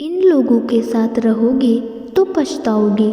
इन लोगों के साथ रहोगे तो पछताओगे।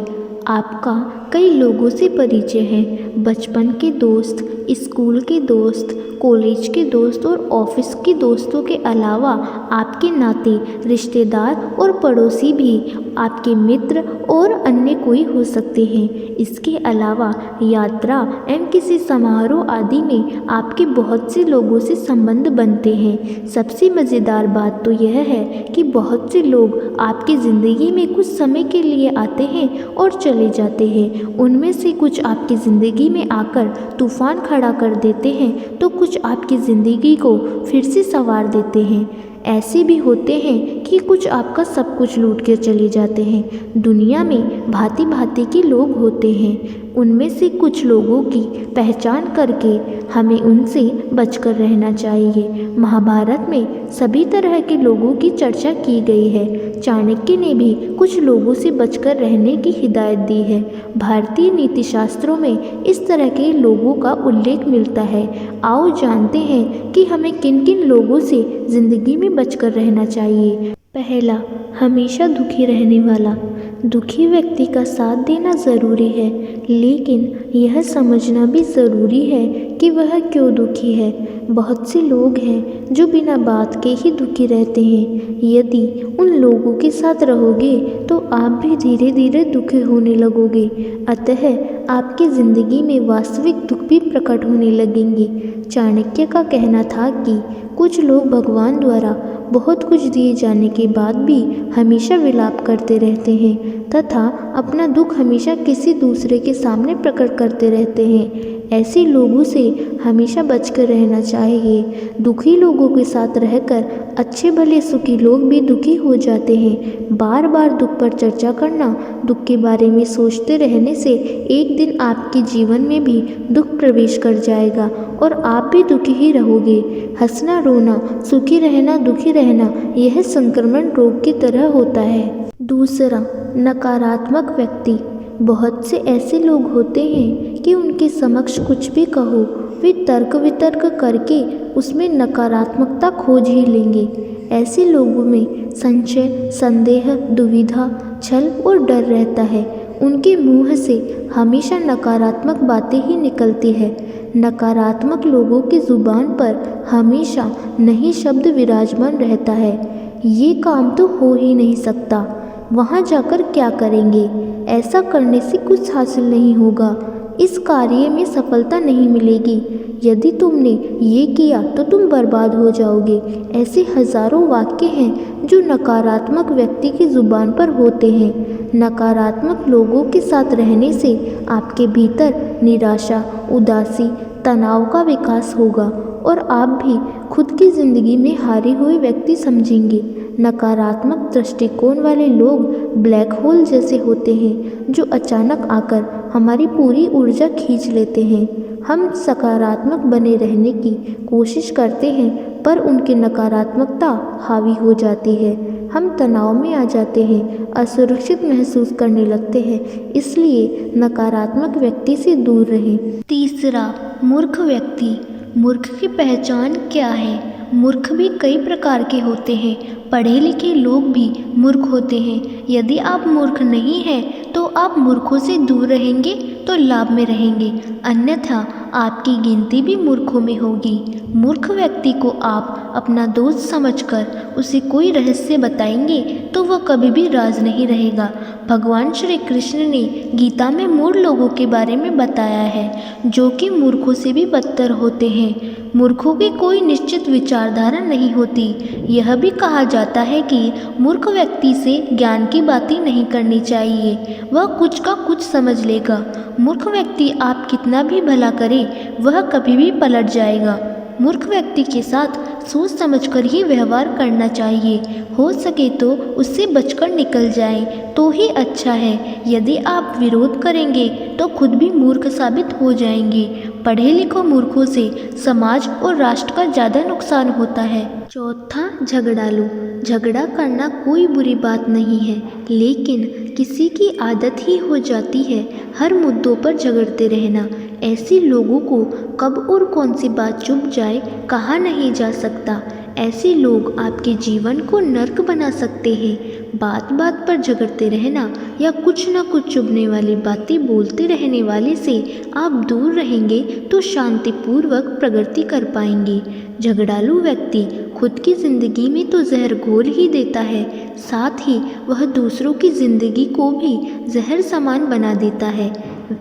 आपका कई लोगों से परिचय है, बचपन के दोस्त, स्कूल के दोस्त, कॉलेज के दोस्त और ऑफिस के दोस्तों के अलावा आपके नाते रिश्तेदार और पड़ोसी भी आपके मित्र और अन्य कोई हो सकते हैं। इसके अलावा यात्रा एवं किसी समारोह आदि में आपके बहुत से लोगों से संबंध बनते हैं। सबसे मज़ेदार बात तो यह है कि बहुत से लोग आपकी ज़िंदगी में कुछ समय के लिए आते हैं और चले जाते हैं। उनमें से कुछ आपकी ज़िंदगी में आकर तूफान खड़ा कर देते हैं तो कुछ आपकी ज़िंदगी को फिर से संवार देते हैं। ऐसे भी होते हैं कि कुछ आपका सब कुछ लूट कर चले जाते हैं। दुनिया में भांति भांति के लोग होते हैं, उनमें से कुछ लोगों की पहचान करके हमें उनसे बचकर रहना चाहिए। महाभारत में सभी तरह के लोगों की चर्चा की गई है। चाणक्य ने भी कुछ लोगों से बचकर रहने की हिदायत दी है। भारतीय नीति शास्त्रों में इस तरह के लोगों का उल्लेख मिलता है। आओ जानते हैं कि हमें किन किन लोगों से ज़िंदगी में बचकर रहना चाहिए। पहला, हमेशा दुखी रहने वाला। दुखी व्यक्ति का साथ देना ज़रूरी है, लेकिन यह समझना भी ज़रूरी है कि वह क्यों दुखी है। बहुत से लोग हैं जो बिना बात के ही दुखी रहते हैं। यदि उन लोगों के साथ रहोगे तो आप भी धीरे धीरे दुखी होने लगोगे। अतः आपकी ज़िंदगी में वास्तविक दुख भी प्रकट होने लगेंगे। चाणक्य का कहना था कि कुछ लोग भगवान द्वारा बहुत कुछ दिए जाने के बाद भी हमेशा विलाप करते रहते हैं तथा अपना दुख हमेशा किसी दूसरे के सामने प्रकट करते रहते हैं। ऐसे लोगों से हमेशा बचकर रहना चाहिए। दुखी लोगों के साथ रहकर अच्छे भले सुखी लोग भी दुखी हो जाते हैं। बार बार दुख पर चर्चा करना, दुख के बारे में सोचते रहने से एक दिन आपके जीवन में भी दुख प्रवेश कर जाएगा और आप भी दुखी ही रहोगे। हंसना रोना, सुखी रहना दुखी रहना, यह संक्रमण रोग की तरह होता है। दूसरा, नकारात्मक व्यक्ति। बहुत से ऐसे लोग होते हैं कि उनके समक्ष कुछ भी कहो वे तर्क वितर्क करके उसमें नकारात्मकता खोज ही लेंगे। ऐसे लोगों में संशय, संदेह, दुविधा, छल और डर रहता है। उनके मुंह से हमेशा नकारात्मक बातें ही निकलती है। नकारात्मक लोगों की जुबान पर हमेशा नहीं शब्द विराजमान रहता है। ये काम तो हो ही नहीं सकता, वहाँ जाकर क्या करेंगे, ऐसा करने से कुछ हासिल नहीं होगा, इस कार्य में सफलता नहीं मिलेगी, यदि तुमने ये किया तो तुम बर्बाद हो जाओगे। ऐसे हजारों वाक्य हैं जो नकारात्मक व्यक्ति की जुबान पर होते हैं। नकारात्मक लोगों के साथ रहने से आपके भीतर निराशा, उदासी, तनाव का विकास होगा और आप भी खुद की ज़िंदगी में हारे हुए व्यक्ति समझेंगे। नकारात्मक दृष्टिकोण वाले लोग ब्लैक होल जैसे होते हैं जो अचानक आकर हमारी पूरी ऊर्जा खींच लेते हैं। हम सकारात्मक बने रहने की कोशिश करते हैं पर उनकी नकारात्मकता हावी हो जाती है। हम तनाव में आ जाते हैं, असुरक्षित महसूस करने लगते हैं। इसलिए नकारात्मक व्यक्ति से दूर रहें। तीसरा, मूर्ख व्यक्ति। मूर्ख की पहचान क्या है? मूर्ख भी कई प्रकार के होते हैं। पढ़े लिखे लोग भी मूर्ख होते हैं। यदि आप मूर्ख नहीं हैं तो आप मूर्खों से दूर रहेंगे तो लाभ में रहेंगे, अन्यथा आपकी गिनती भी मूर्खों में होगी। मूर्ख व्यक्ति को आप अपना दोस्त समझकर उसे कोई रहस्य बताएंगे तो वह कभी भी राज नहीं रहेगा। भगवान श्री कृष्ण ने गीता में मूढ़ लोगों के बारे में बताया है जो कि मूर्खों से भी बदतर होते हैं। मूर्खों की कोई निश्चित विचारधारा नहीं होती। यह भी कहा जाता है कि मूर्ख व्यक्ति से ज्ञान की बातें नहीं करनी चाहिए, वह कुछ का कुछ समझ लेगा। मूर्ख व्यक्ति आप कितना भी भला करे वह कभी भी पलट जाएगा। मूर्ख व्यक्ति के साथ सोच समझकर ही व्यवहार करना चाहिए। हो सके तो उससे बचकर निकल जाएं तो ही अच्छा है। यदि आप विरोध करेंगे तो खुद भी मूर्ख साबित हो जाएंगे। पढ़े लिखे मूर्खों से समाज और राष्ट्र का ज़्यादा नुकसान होता है। चौथा, झगड़ालू। झगड़ा करना कोई बुरी बात नहीं है, लेकिन किसी की आदत ही हो जाती है हर मुद्दों पर झगड़ते रहना। ऐसे लोगों को कब और कौन सी बात चुभ जाए कहा नहीं जा सकता। ऐसे लोग आपके जीवन को नर्क बना सकते हैं। बात बात पर झगड़ते रहना या कुछ ना कुछ चुभने वाली बातें बोलते रहने वाले से आप दूर रहेंगे तो शांतिपूर्वक प्रगति कर पाएंगे। झगड़ालू व्यक्ति खुद की ज़िंदगी में तो जहर घोल ही देता है, साथ ही वह दूसरों की ज़िंदगी को भी जहर समान बना देता है।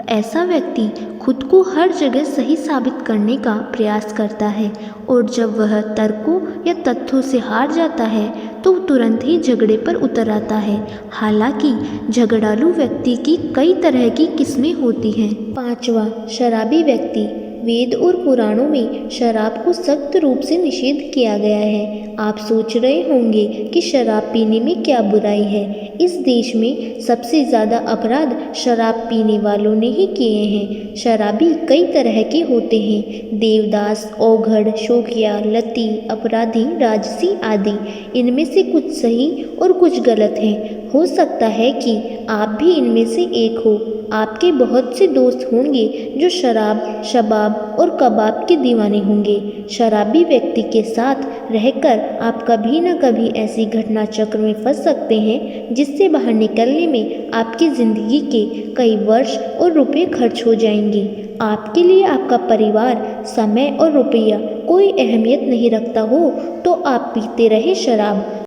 ऐसा व्यक्ति खुद को हर जगह सही साबित करने का प्रयास करता है और जब वह तर्कों या तथ्यों से हार जाता है तो तुरंत ही झगड़े पर उतर आता है। हालांकि झगड़ालू व्यक्ति की कई तरह की किस्में होती हैं। 5वां, शराबी व्यक्ति। वेद और पुराणों में शराब को सख्त रूप से निषेध किया गया है। आप सोच रहे होंगे कि शराब पीने में क्या बुराई है। इस देश में सबसे ज़्यादा अपराध शराब पीने वालों ने ही किए हैं। शराबी कई तरह के होते हैं, देवदास, औघड़, शोखिया, लती, अपराधी, राजसी आदि। इनमें से कुछ सही और कुछ गलत हैं। हो सकता है कि आप भी इनमें से एक हो। आपके बहुत से दोस्त होंगे जो शराब, शबाब और कबाब के दीवाने होंगे। शराबी व्यक्ति के साथ रहकर आप कभी न कभी ऐसी घटना चक्र में फंस सकते हैं जिससे बाहर निकलने में आपकी ज़िंदगी के कई वर्ष और रुपए खर्च हो जाएंगे। आपके लिए आपका परिवार, समय और रुपया कोई अहमियत नहीं रखता हो तो आप पीते रहे शराब।